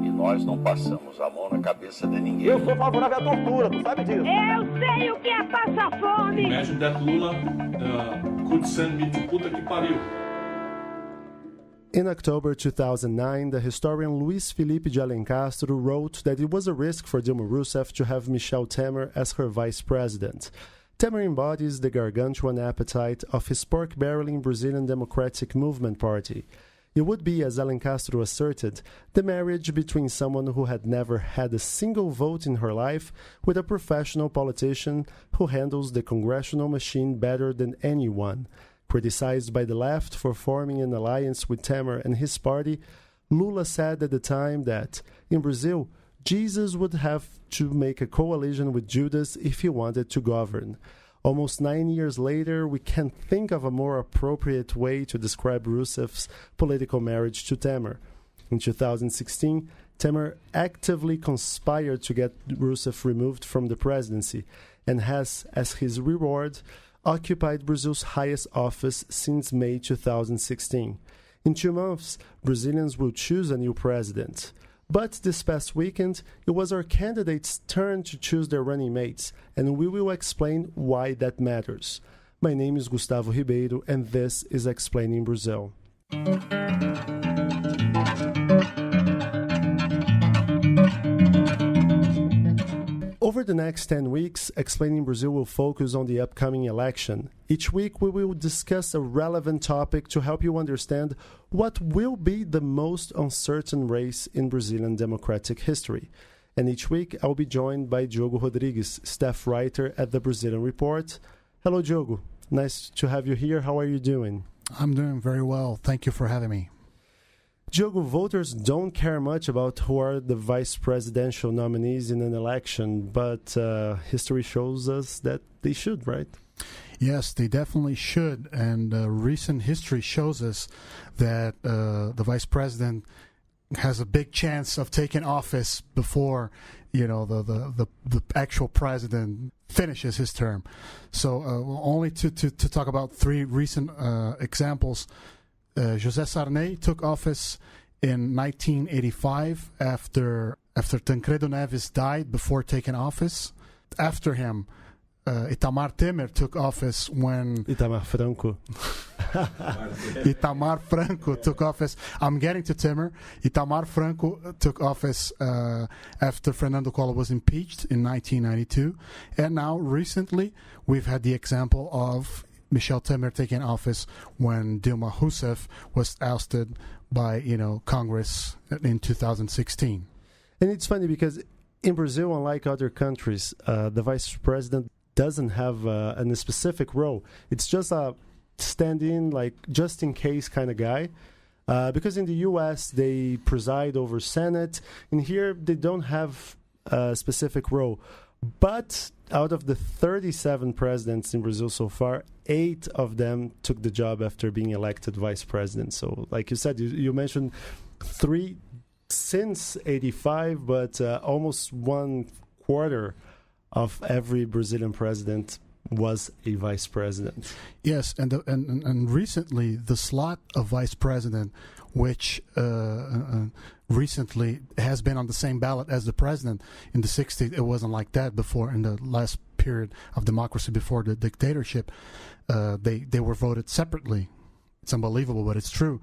E nós não passamos a mão na cabeça de ninguém. Eu sou favorável à tortura, tu sabe disso. Eu sei o que é passar fome. Imagine that Lula could send me to puta que pariu. In October 2009, the historian Luis Felipe de Alencastro wrote that it was a risk for Dilma Rousseff to have Michel Temer as her vice president. Temer embodies the gargantuan appetite of his pork-barreling Brazilian Democratic Movement Party. It would be, as Alencastro asserted, the marriage between someone who had never had a single vote in her life with a professional politician who handles the congressional machine better than anyone. Criticized by the left for forming an alliance with Temer and his party, Lula said at the time that, in Brazil, Jesus would have to make a coalition with Judas if he wanted to govern. Almost 9 years later, we can't think of a more appropriate way to describe Rousseff's political marriage to Temer. In 2016, Temer actively conspired to get Rousseff removed from the presidency and has, as his reward, occupied Brazil's highest office since May 2016. In 2 months, Brazilians will choose a new president. But this past weekend, it was our candidates' turn to choose their running mates, and we will explain why that matters. My name is Gustavo Ribeiro, and this is Explaining Brazil. Over the next 10 weeks, Explaining Brazil will focus on the upcoming election. Each week, we will discuss a relevant topic to help you understand what will be the most uncertain race in Brazilian democratic history. And each week, I'll be joined by Diogo Rodrigues, staff writer at the Brazilian Report. Hello, Diogo. Nice to have you here. How are you doing? I'm doing very well. Thank you for having me. Diogo, voters don't care much about who are the vice presidential nominees in an election, but history shows us that they should, right? Yes, they definitely should. And recent history shows us that the vice president has a big chance of taking office before, the actual president finishes his term. So only to talk about 3 recent examples. José Sarney took office in 1985 after Tancredo Neves died before taking office. After him, Itamar Temer took office when... Itamar Franco. Itamar Franco took office. I'm getting to Temer. Itamar Franco took office after Fernando Collor was impeached in 1992. And now, recently, we've had the example of Michel Temer taking office when Dilma Rousseff was ousted by, Congress in 2016. And it's funny because in Brazil, unlike other countries, the vice president doesn't have a specific role. It's just a stand-in, just in case kind of guy. Because in the U.S., they preside over Senate, and here they don't have a specific role. But out of the 37 presidents in Brazil so far, 8 of them took the job after being elected vice president. So, like you said, you mentioned 3 since 85, but almost 1/4 of every Brazilian president was a vice president. Yes, and recently the slot of vice president, which recently has been on the same ballot as the president. In the 60s, it wasn't like that before. In the last period of democracy before the dictatorship, they were voted separately. It's unbelievable, but it's true.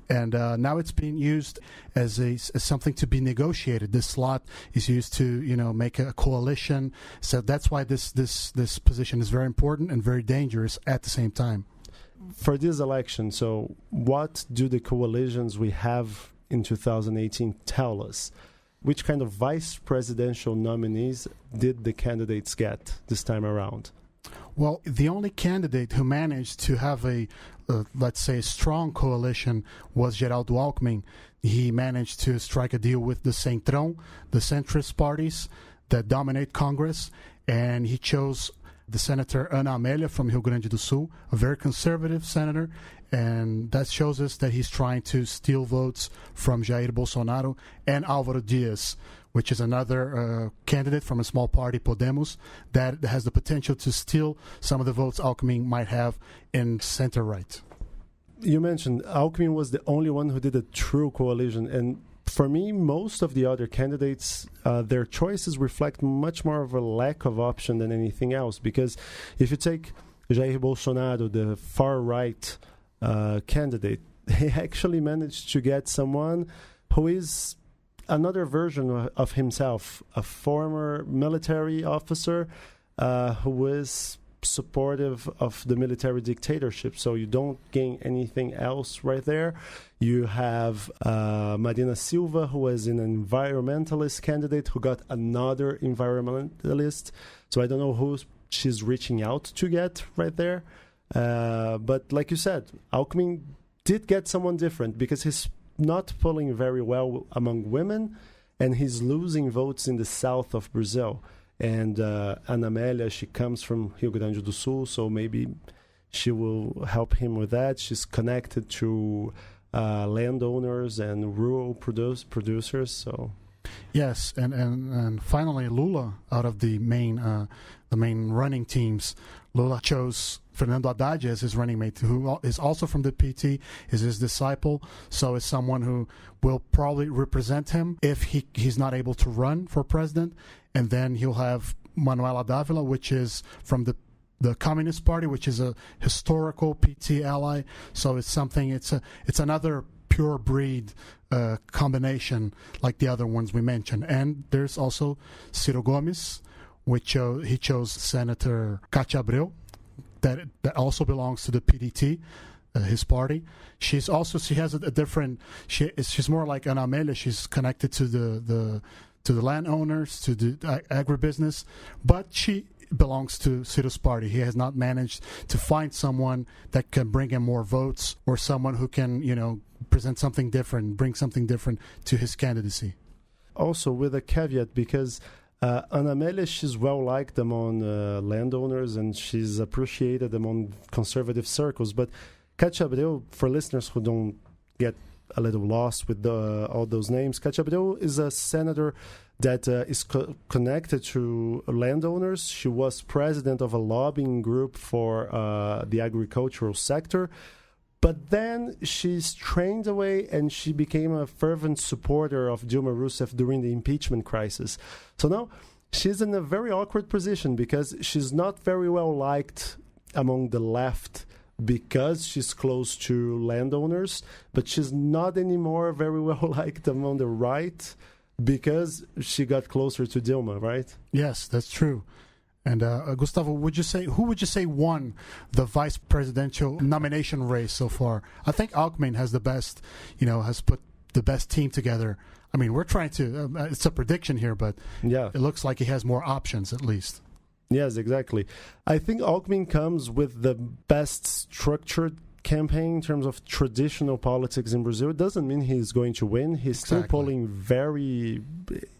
And now it's being used as something to be negotiated. This slot is used to, make a coalition. So that's why this position is very important and very dangerous at the same time. For this election, so what do the coalitions we have in 2018 tell us? Which kind of vice presidential nominees did the candidates get this time around? Well, the only candidate who managed to have let's say, strong coalition was Geraldo Alckmin. He managed to strike a deal with the Centrão, the centrist parties that dominate Congress, and he chose the Senator Ana Amélia from Rio Grande do Sul, a very conservative senator, and that shows us that he's trying to steal votes from Jair Bolsonaro and Álvaro Dias, which is another candidate from a small party, Podemos, that has the potential to steal some of the votes Alckmin might have in center-right. You mentioned Alckmin was the only one who did a true coalition, and for me, most of the other candidates, their choices reflect much more of a lack of option than anything else. Because if you take Jair Bolsonaro, the far-right candidate, he actually managed to get someone who is another version of himself, a former military officer who is supportive of the military dictatorship. So you don't gain anything else right there. You have Marina Silva, who is an environmentalist candidate who got another environmentalist. So I don't know who she's reaching out to get right there. But like you said, Alckmin did get someone different because he's not pulling very well among women, and he's losing votes in the south of Brazil. And Ana Amélia, she comes from Rio Grande do Sul, so maybe she will help him with that. She's connected to landowners and rural producers. So yes, and finally Lula, out of the main running teams, Lula chose Fernando Haddad as his running mate, who is also from the PT, is his disciple, so is someone who will probably represent him if he's not able to run for president. And then he'll have Manuela Dávila, which is from the Communist Party, which is a historical PT ally. So it's another pure breed combination like the other ones we mentioned. And there's also Ciro Gomes, which he chose Senator Cátia Abreu, that also belongs to the PDT, his party. She has a different. She's more like Ana Amélia. She's connected to the landowners, to the agribusiness, but she belongs to Ciro's party. He has not managed to find someone that can bring him more votes, or someone who can, present something different, bring something different to his candidacy. Also, with a caveat, because Ana Amélia, she's well liked among landowners, and she's appreciated among conservative circles. But Cátia Abreu, for listeners who don't get a little lost with all those names, Cátia Abreu is a senator that is connected to landowners. She was president of a lobbying group for the agricultural sector. But then she strained away, and she became a fervent supporter of Dilma Rousseff during the impeachment crisis. So now she's in a very awkward position because she's not very well liked among the left because she's close to landowners, but she's not anymore very well liked among the right because she got closer to Dilma, right? Yes, that's true. And Gustavo, who would you say won the vice presidential nomination race so far? I think Alckmin has the best, has put the best team together. I mean, we're trying to, it's a prediction here, but yeah, it looks like he has more options at least. Yes, exactly. I think Alckmin comes with the best structured campaign in terms of traditional politics in Brazil. It doesn't mean he's going to win. He's still polling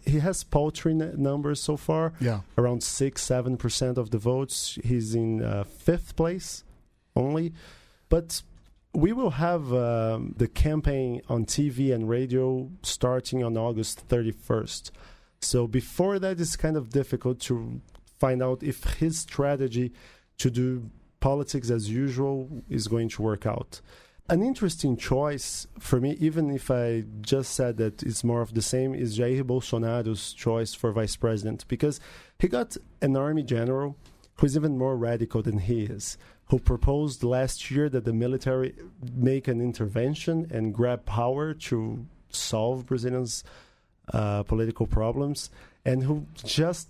he has paltry numbers so far, around 6-7% of the votes. He's in fifth place only. But we will have the campaign on TV and radio starting on August 31st. So before that, it's kind of difficult to find out if his strategy to do politics as usual is going to work out. An interesting choice for me, even if I just said that it's more of the same, is Jair Bolsonaro's choice for vice president, because he got an army general who's even more radical than he is, who proposed last year that the military make an intervention and grab power to solve Brazilians' political problems, and who just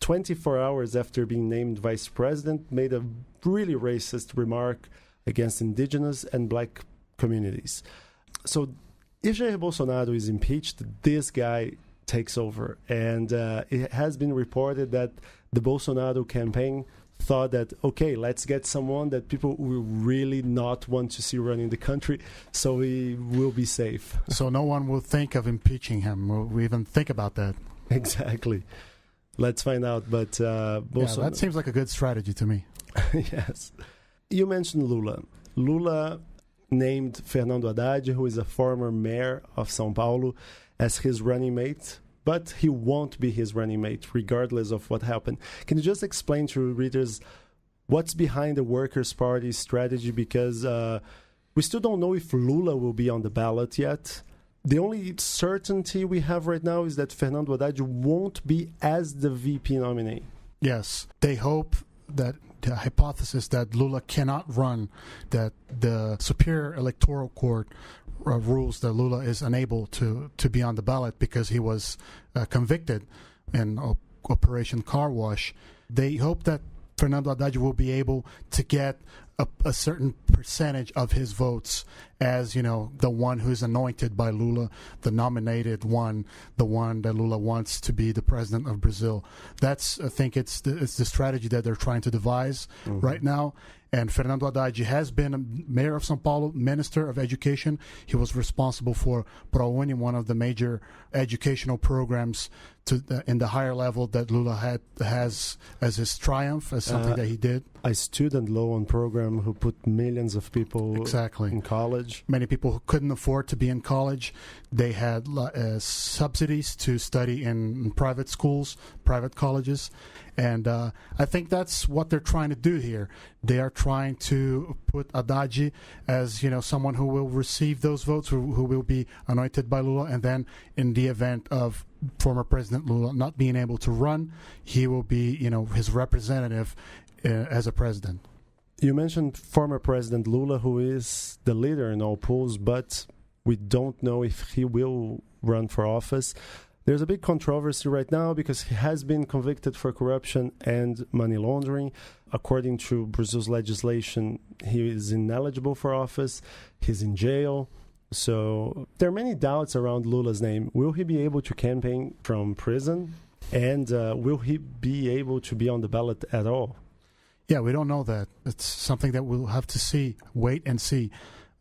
24 hours after being named vice president made a really racist remark against indigenous and black communities. So if Jair Bolsonaro is impeached, this guy takes over. And it has been reported that the Bolsonaro campaign thought that, okay, let's get someone that people will really not want to see running the country, so he will be safe. So no one will think of impeaching him. Will even think about that? Exactly. Let's find out. But that seems like a good strategy to me. Yes. You mentioned Lula. Lula named Fernando Haddad, who is a former mayor of São Paulo, as his running mate, but he won't be his running mate regardless of what happened. Can you just explain to readers what's behind the Workers' Party's strategy? Because we still don't know if Lula will be on the ballot yet, The only certainty we have right now is that Fernando Haddad won't be as the VP nominee. Yes, they hope that the hypothesis that Lula cannot run, that the Superior Electoral Court rules that Lula is unable to be on the ballot because he was convicted in Operation Car Wash. They hope that Fernando Haddad will be able to get a certain percentage of his votes as, the one who's anointed by Lula, the nominated one, the one that Lula wants to be the president of Brazil. I think it's the strategy that they're trying to devise right now. And Fernando Haddad has been a mayor of São Paulo, minister of education. He was responsible for ProUni, one of the major educational programs in the higher level that Lula has as his triumph, as something that he did. A student loan program who put millions of people exactly in college. Many people who couldn't afford to be in college, they had subsidies to study in private schools, private colleges. And I think that's what they're trying to do here. They are trying to put Haddad as, someone who will receive those votes, who will be anointed by Lula, and then in the event of former President Lula not being able to run, he will be, his representative as a president. You mentioned former President Lula, who is the leader in all polls, but we don't know if he will run for office. There's a big controversy right now because he has been convicted for corruption and money laundering. According to Brazil's legislation, he is ineligible for office. He's in jail. So there are many doubts around Lula's name. Will he be able to campaign from prison? And will he be able to be on the ballot at all? Yeah, we don't know that. It's something that we'll have to wait and see.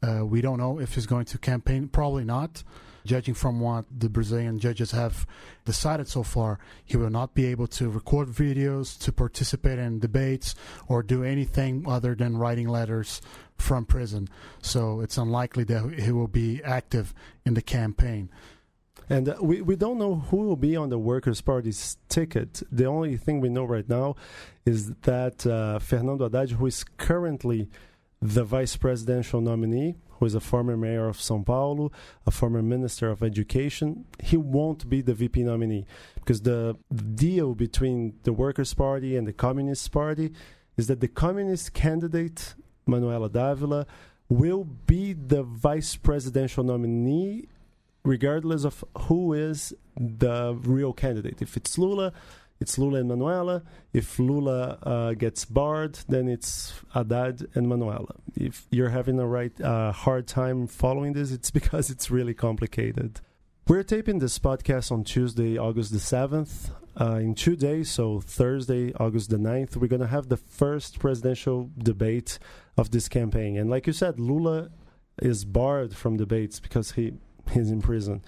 We don't know if he's going to campaign. Probably not. Judging from what the Brazilian judges have decided so far, he will not be able to record videos, to participate in debates, or do anything other than writing letters from prison. So it's unlikely that he will be active in the campaign. And we don't know who will be on the Workers' Party's ticket. The only thing we know right now is that Fernando Haddad, who is currently the vice presidential nominee, who is a former mayor of São Paulo, a former minister of education, he won't be the VP nominee because the deal between the Workers' Party and the Communist Party is that the communist candidate, Manuela Dávila, will be the vice presidential nominee regardless of who is the real candidate. If it's Lula and Manuela. If Lula gets barred, then it's Haddad and Manuela. If you're having a hard time following this, it's because it's really complicated. We're taping this podcast on Tuesday, August the 7th. In 2 days, so Thursday, August the 9th, we're going to have the first presidential debate of this campaign. And like you said, Lula is barred from debates because he's in prison.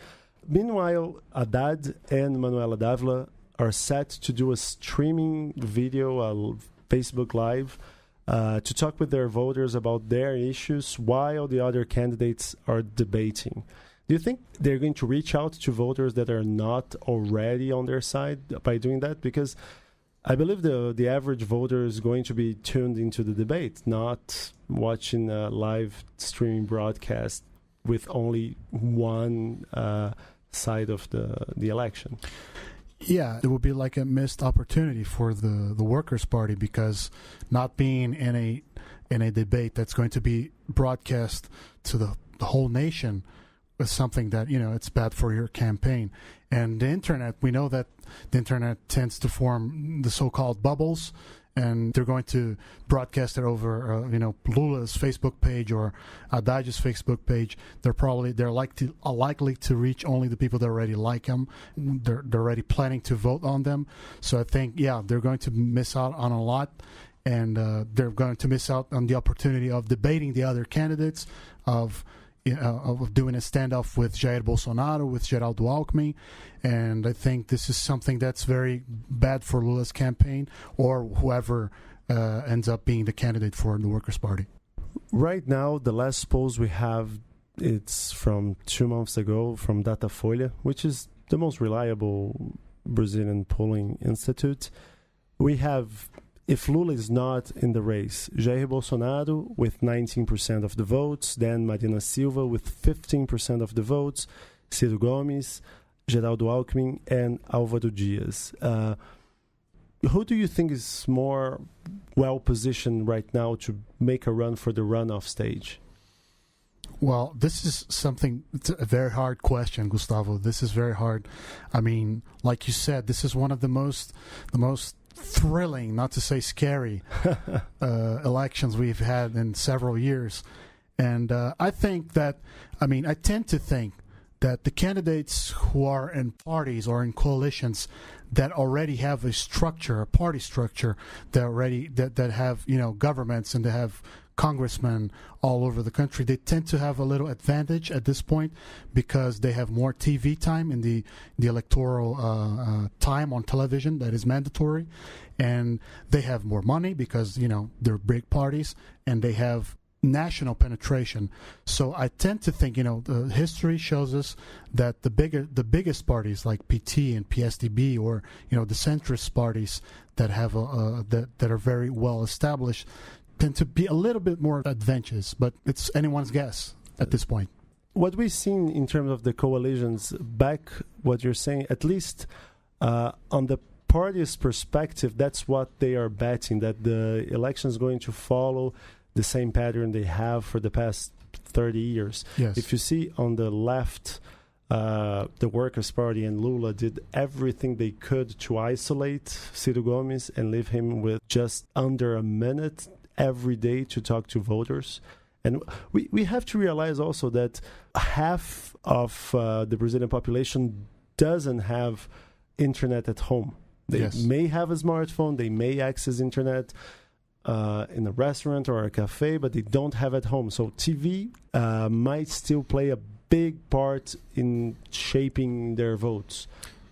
Meanwhile, Haddad and Manuela Dávila are set to do a streaming video, a Facebook Live, to talk with their voters about their issues while the other candidates are debating. Do you think they're going to reach out to voters that are not already on their side by doing that? Because I believe the average voter is going to be tuned into the debate, not watching a live streaming broadcast with only one side of the election. Yeah, it would be like a missed opportunity for the Workers' Party because not being in a debate that's going to be broadcast to the whole nation is something that, it's bad for your campaign. And the internet, we know that the internet tends to form the so-called bubbles, and they're going to broadcast it over, Lula's Facebook page or Haddad's Facebook page. They're likely to reach only the people that already like him. They're already planning to vote on them. So I think, they're going to miss out on a lot, and they're going to miss out on the opportunity of debating the other candidates, of doing a standoff with Jair Bolsonaro, with Geraldo Alckmin. And I think this is something that's very bad for Lula's campaign or whoever ends up being the candidate for the Workers' Party. Right now, the last polls we have, it's from 2 months ago from Datafolha, which is the most reliable Brazilian polling institute. We have, if Lula is not in the race, Jair Bolsonaro with 19% of the votes, then Marina Silva with 15% of the votes, Ciro Gomes, Geraldo Alckmin, and Álvaro Dias. Who do you think is more well-positioned right now to make a run for the runoff stage? Well, this is it's a very hard question, Gustavo. This is very hard. I mean, like you said, this is one of the most thrilling, not to say scary, elections we've had in several years. And I think that, I tend to think that the candidates who are in parties or in coalitions that already have a structure, a party structure, that have, governments and they have congressmen all over the country, they tend to have a little advantage at this point because they have more TV time in the electoral time on television that is mandatory, and they have more money because they're big parties and they have national penetration. So I tend to think the history shows us that the biggest parties like PT and PSDB, or the centrist parties that have that are very well established, tend to be a little bit more adventurous, but it's anyone's guess at this point. What we've seen in terms of the coalitions, back what you're saying, at least on the party's perspective, that's what they are betting, that the election is going to follow the same pattern they have for the past 30 years. Yes. If you see on the left, the Workers' Party and Lula did everything they could to isolate Ciro Gomes and leave him with just under a minute every day to talk to voters. And we have to realize also that half of the Brazilian population doesn't have internet at home. They may have a smartphone, they may access internet in a restaurant or a cafe, but they don't have at home. So TV might still play a big part in shaping their votes.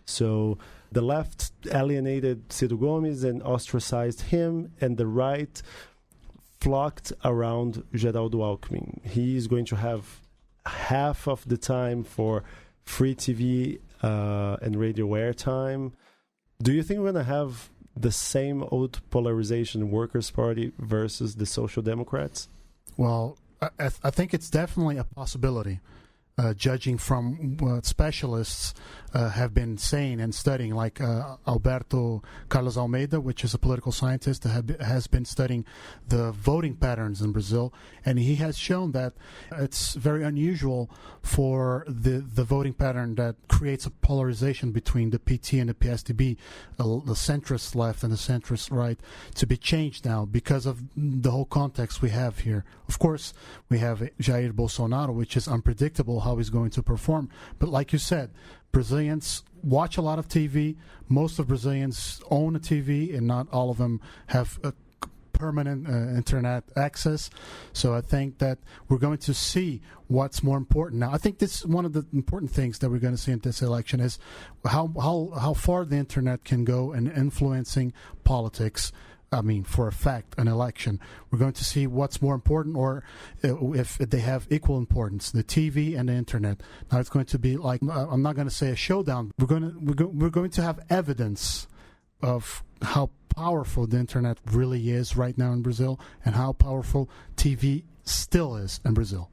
So the left alienated Ciro Gomes and ostracized him, and the right flocked around Geraldo Alckmin. He is going to have half of the time for free TV and radio airtime. Do you think we're going to have the same old polarization, Workers' Party versus the Social Democrats? Well, I think it's definitely a possibility. Judging from what specialists have been saying and studying, like Alberto Carlos Almeida, which is a political scientist that has been studying the voting patterns in Brazil, and he has shown that it's very unusual for the voting pattern that creates a polarization between the PT and the PSDB, the centrist left and the centrist right, to be changed now because of the whole context we have here. Of course, we have Jair Bolsonaro, which is unpredictable how he's going to perform. But like you said, Brazilians watch a lot of TV. Most of Brazilians own a TV, and not all of them have a permanent internet access. So I think that we're going to see what's more important. Now, I think this is one of the important things that we're going to see in this election is how far the internet can go in influencing politics. For a fact, an election. We're going to see what's more important, or if they have equal importance, the TV and the internet. Now it's going to be like, I'm not going to say a showdown. We're going to have evidence of how powerful the internet really is right now in Brazil, and how powerful TV still is in Brazil.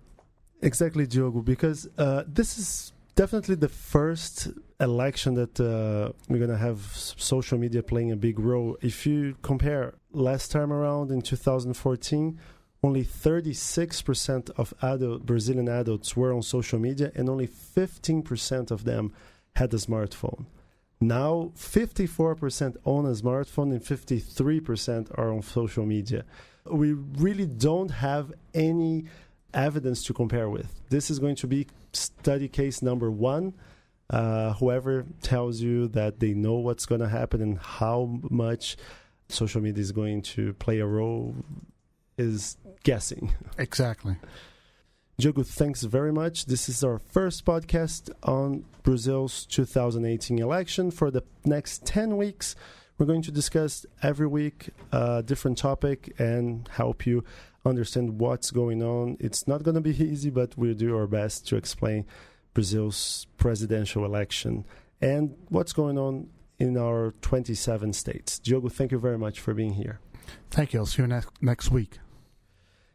Exactly, Diogo, because this is definitely the first election that we're going to have social media playing a big role. If you compare last time around in 2014, only 36% of Brazilian adults were on social media, and only 15% of them had a smartphone. Now, 54% own a smartphone and 53% are on social media. We really don't have any evidence to compare with. This is going to be study case number one. Whoever tells you that they know what's going to happen and how much social media is going to play a role is guessing. Exactly. Diogo, thanks very much. This is our first podcast on Brazil's 2018 election. For the next 10 weeks, we're going to discuss every week a different topic and help you understand what's going on. It's not going to be easy, but we'll do our best to explain Brazil's presidential election and what's going on in our 27 states. Diogo, thank you very much for being here. Thank you. I'll see you next week.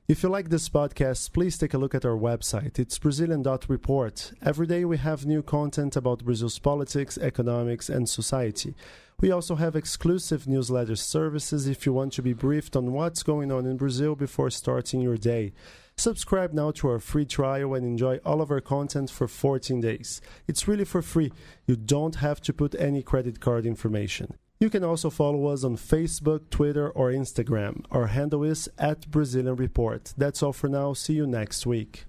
If you like this podcast, please take a look at our website. It's Brazilian.report. Every day we have new content about Brazil's politics, economics, and society. We also have exclusive newsletter services if you want to be briefed on what's going on in Brazil before starting your day. Subscribe now to our free trial and enjoy all of our content for 14 days. It's really for free. You don't have to put any credit card information. You can also follow us on Facebook, Twitter, or Instagram. Our handle is @Brazilian Report. That's all for now. See you next week.